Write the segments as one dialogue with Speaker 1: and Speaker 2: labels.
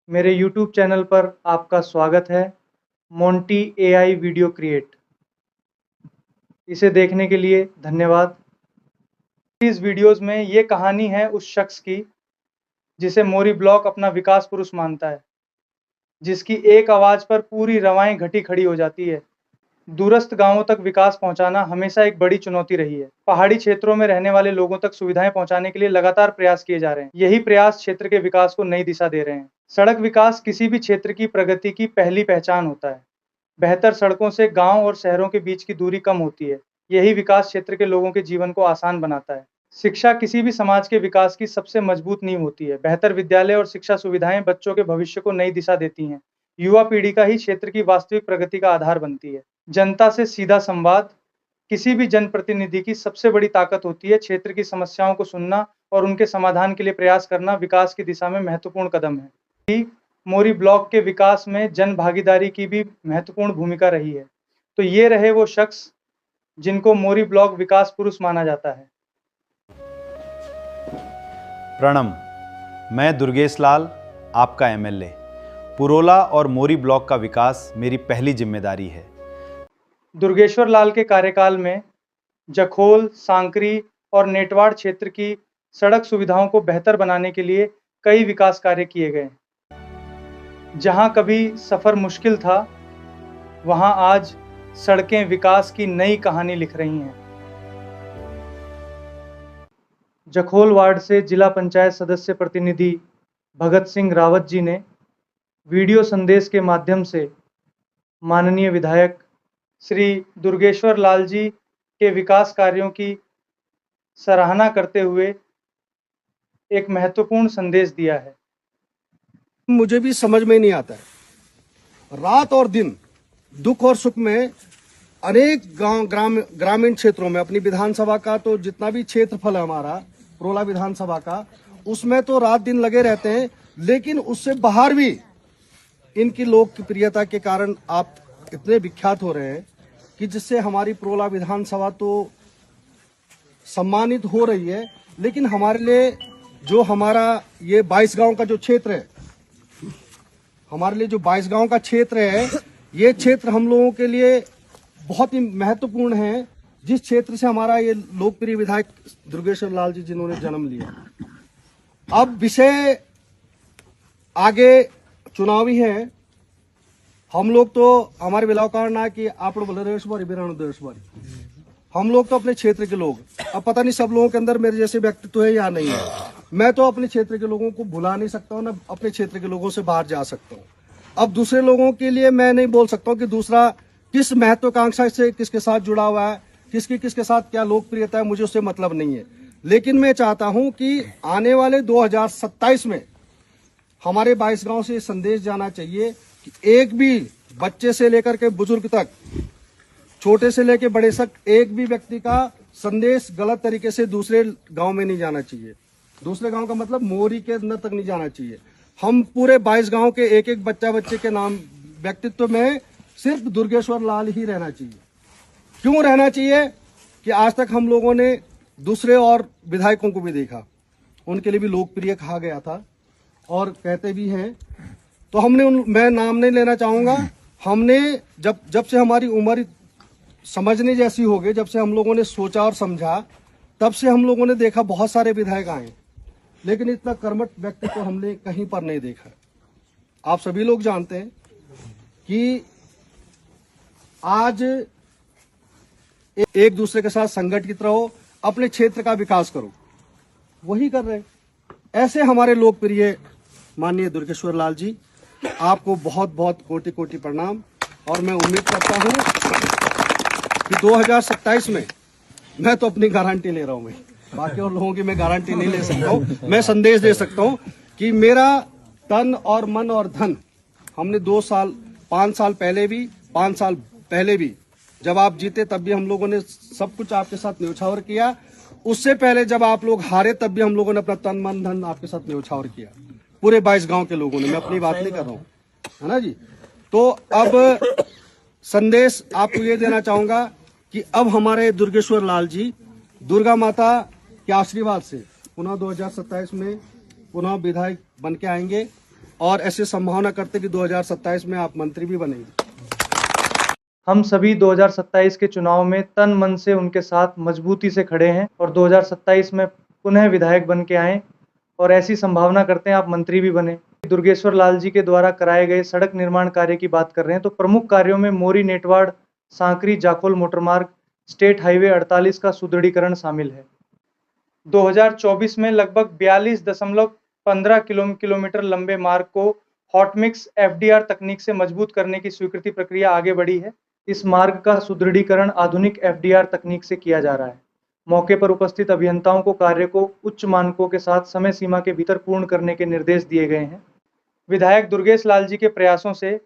Speaker 1: मेरे YouTube channel पर आपका स्वागत है। Monty AI video create. इसे देखने के लिए धन्यवाद। इस वीडियोस में ये कहानी है उस शख्स की जिसे मोरी ब्लॉक अपना विकास पुरुष मानता है, जिसकी एक आवाज़ पर पूरी रवाएं घटी खड़ी हो जाती है। दूरस्थ गांवों तक विकास पहुंचाना हमेशा एक बड़ी चुनौती रही है। पहाड़ी क्षेत्रों में रहने वाले लोगों तक सुविधाएं पहुंचाने के लिए लगातार प्रयास किए जा रहे हैं। यही प्रयास क्षेत्र के विकास को नई दिशा दे रहे हैं। सड़क विकास किसी भी क्षेत्र की प्रगति की पहली पहचान होता है। बेहतर सड़कों से गांव और शहरों के बीच की दूरी कम होती है। यही विकास क्षेत्र के लोगों के जीवन को आसान बनाता है। शिक्षा किसी भी समाज के विकास की सबसे मजबूत नींव होती है। बेहतर विद्यालय और शिक्षा सुविधाएं बच्चों के भविष्य को नई दिशा देती हैं। युवा पीढ़ी का ही क्षेत्र की वास्तविक प्रगति का आधार बनती है। जनता से सीधा संवाद किसी भी जनप्रतिनिधि की सबसे बड़ी ताकत होती है। क्षेत्र की समस्याओं को सुनना और उनके समाधान के लिए प्रयास करना विकास की दिशा में महत्वपूर्ण कदम है। मोरी ब्लॉक के विकास में जन भागीदारी की भी महत्वपूर्ण भूमिका रही है। तो ये रहे वो शख्स जिनको मोरी ब्लॉक विकास पुरुष माना जाता है।
Speaker 2: प्रणाम, मैं दुर्गेश लाल, आपका एमएलए। पुरोला और मोरी ब्लॉक का विकास मेरी पहली जिम्मेदारी है।
Speaker 1: दुर्गेश्वर लाल के कार्यकाल में जखोल, सांकरी और नेटवाड़ क्षेत्र की सड़क सुविधाओं को बेहतर बनाने के लिए कई विकास कार्य किए गए। जहां कभी सफर मुश्किल था, वहां आज सड़कें विकास की नई कहानी लिख रही हैं। जखोल वार्ड से जिला पंचायत सदस्य प्रतिनिधि भगत सिंह रावत जी ने वीडियो संदेश के माध्यम से माननीय विधायक श्री दुर्गेश्वर लाल जी के विकास कार्यों की सराहना करते हुए एक महत्वपूर्ण संदेश दिया है।
Speaker 3: मुझे भी समझ में नहीं आता है। रात और दिन, दुख और सुख में अनेक गांव ग्रामीण क्षेत्रों में अपनी विधानसभा का तो जितना भी क्षेत्रफल है हमारा पुरोला विधानसभा का, उसमें तो रात दिन लगे रहते हैं। लेकिन उससे बाहर भी इनकी लोकप्रियता के कारण आप इतने विख्यात हो रहे हैं कि जिससे हमारी पुरोला विधानसभा तो सम्मानित हो रही है। लेकिन हमारे लिए जो हमारा ये 22 गांव का जो क्षेत्र है, हमारे लिए जो 22 गांव का क्षेत्र है, ये क्षेत्र हम लोगों के लिए बहुत ही महत्वपूर्ण है। जिस क्षेत्र से हमारा ये लोकप्रिय विधायक दुर्गेश्वर लाल जी जिन्होंने जन्म लिया। अब विषय आगे चुनावी है। हम लोग तो हमारे विलावकार ना कि आप लोग हम लोग तो अपने क्षेत्र के लोग, अब पता नहीं सब लोगों के अंदर मेरे जैसे व्यक्तित्व है या नहीं है। मैं तो अपने क्षेत्र के लोगों को भुला नहीं सकता हूँ, ना अपने क्षेत्र के लोगों से बाहर जा सकता हूँ। अब दूसरे लोगों के लिए मैं नहीं बोल सकता हूँ कि दूसरा किस महत्वाकांक्षा से किसके साथ जुड़ा हुआ है, किसके साथ क्या लोकप्रियता है, मुझे उससे मतलब नहीं है। लेकिन मैं चाहता हूं कि आने वाले 2027 में हमारे 22 गांव से संदेश जाना चाहिए कि एक भी बच्चे से लेकर के बुजुर्ग तक, छोटे से लेकर बड़े तक, एक भी व्यक्ति का संदेश गलत तरीके से दूसरे गांव में नहीं जाना चाहिए। दूसरे गांव का मतलब मोरी के अंदर तक नहीं जाना चाहिए। हम पूरे 22 गांव के एक एक बच्चे के नाम व्यक्तित्व में सिर्फ दुर्गेश्वर लाल ही रहना चाहिए। क्यों रहना चाहिए कि आज तक हम लोगों ने दूसरे और विधायकों को भी देखा, उनके लिए भी लोकप्रिय कहा गया था और कहते भी हैं। तो हमने मैं नाम नहीं लेना चाहूंगा। हमने जब से हमारी उम्र समझने जैसी हो गई, जब से हम लोगों ने सोचा और समझा, तब से हम लोगों ने देखा बहुत सारे विधायक आए, लेकिन इतना कर्मठ व्यक्ति तो हमने कहीं पर नहीं देखा। आप सभी लोग जानते हैं कि आज एक दूसरे के साथ संगठित रहो, अपने क्षेत्र का विकास करो, वही कर रहे हैं। ऐसे हमारे लोकप्रिय माननीय दुर्गेश्वर लाल जी, आपको बहुत बहुत कोटि कोटि प्रणाम। और मैं उम्मीद करता हूं कि 2027 में मैं तो अपनी गारंटी ले रहा हूं, मैं बाकी और लोगों की मैं गारंटी नहीं ले सकता हूं। मैं संदेश दे सकता हूं कि मेरा तन और मन और धन हमने 2 साल 5 साल पहले भी, 5 साल पहले भी जब आप जीते तब भी हम लोगों ने सब कुछ आपके साथ न्यौछावर किया। उससे पहले जब आप लोग हारे तब भी हम लोगों ने अपना तन मन धन आपके साथ न्यौछावर किया, पूरे 22 गांव के लोगों ने। मैं अपनी बात नहीं कर रहा हूं, है ना जी। तो अब संदेश आपको ये देना चाहूंगा कि अब हमारे दुर्गेश्वर लाल जी दुर्गा माता के आशीर्वाद से पुनः 2027 में पुनः विधायक बन के आएंगे और ऐसे संभावना करते कि 2027 में आप मंत्री भी बनेंगे।
Speaker 1: हम सभी 2027 के चुनाव में तन मन से उनके साथ मजबूती से खड़े हैं और 2027 में पुनः विधायक बन के आएं और ऐसी संभावना करते हैं आप मंत्री भी बने। दुर्गेश्वर लाल जी के द्वारा कराए गए सड़क निर्माण कार्य की बात कर रहे हैं तो प्रमुख कार्यों में मोरी नेटवाड़ सांकरी जाखोल मोटरमार्ग, स्टेट हाईवे 48 का सुदृढ़ीकरण शामिल है। 2024 में लगभग 42.15 किलोमीटर लंबे मार्ग को हॉटमिक्स FDR तकनीक से मजबूत करने की स्वीकृति प्रक्रिया आगे बढ़ी है। इस मार्ग का सुदृढ़ीकरण आधुनिक FDR तकनीक से किया जा रहा है। मौके पर उपस्थित अभियंताओं को कार्य को उच्च मानकों के साथ समय सीमा के भीतर पूर्ण करने के निर्देश दिए गए हैं। विधायक दुर्गेश लाल जी के प्रयासों से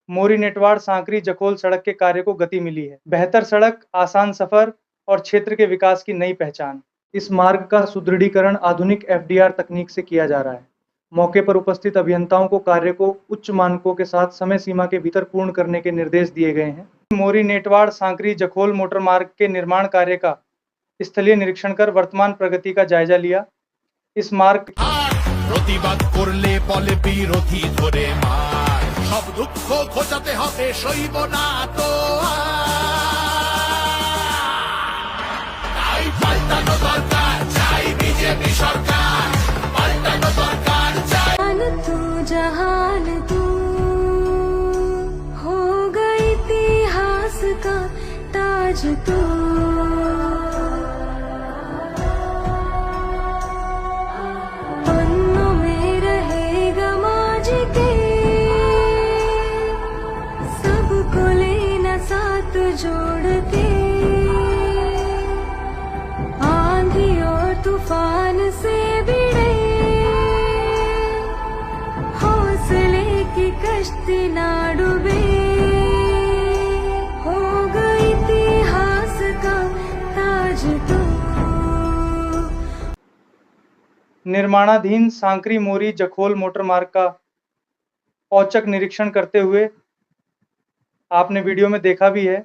Speaker 1: मोरी नेटवाड़ सांकरी जखोल सड़क के कार्य को गति मिली है। बेहतर सड़क, आसान सफर और क्षेत्र के विकास की नई पहचान। इस मार्ग का सुदृढ़ीकरण आधुनिक FDR तकनीक से किया जा रहा है। मौके पर उपस्थित अभियंताओं को कार्य को उच्च मानकों के साथ समय सीमा के भीतर पूर्ण करने के निर्देश दिए गए हैं। मोरी नेटवाड़ सांकरी जखोल मोटर मार्ग के निर्माण कार्य का स्थलीय निरीक्षण कर वर्तमान प्रगति का जायजा लिया। इस मार्ग
Speaker 4: প্রতিবাদ করলে বলে বিরোধী ধরে মার সব দুঃখ ঘোচাতে হবে সইব না তো তাই পাল্টানো দরকার চাই বিজেপি সরকার পাল্টানো দরকার চাই
Speaker 5: तू जहान तू हो गई इतिहास का ताज तू पन्नों में रहेगा माज के सबको लेना साथ जोड़ के आंधी और तूफान से भिड़े हौसले की कश्ती ना डूबे हो गई इतिहास का ताज तू।
Speaker 1: निर्माणाधीन सांकरी मोरी जखोल मोटर मार्ग का औचक निरीक्षण करते हुए आपने वीडियो में देखा भी है।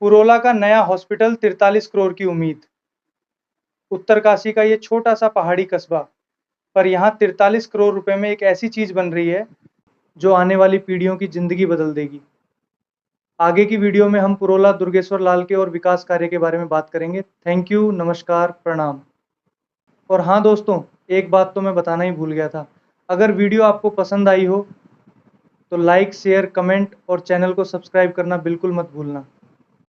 Speaker 1: पुरोला का नया हॉस्पिटल 43 करोड़ की उम्मीद। उत्तरकाशी का ये छोटा सा पहाड़ी कस्बा पर यहाँ 43 करोड़ रुपए में एक ऐसी चीज बन रही है जो आने वाली पीढ़ियों की जिंदगी बदल देगी। आगे की वीडियो में हम पुरोला दुर्गेश्वर लाल के और विकास कार्य के बारे में बात करेंगे। थैंक यू, नमस्कार, प्रणाम। और हाँ दोस्तों, एक बात तो मैं बताना ही भूल गया था। अगर वीडियो आपको पसंद आई हो तो लाइक, शेयर, कमेंट और चैनल को सब्सक्राइब करना बिल्कुल मत भूलना।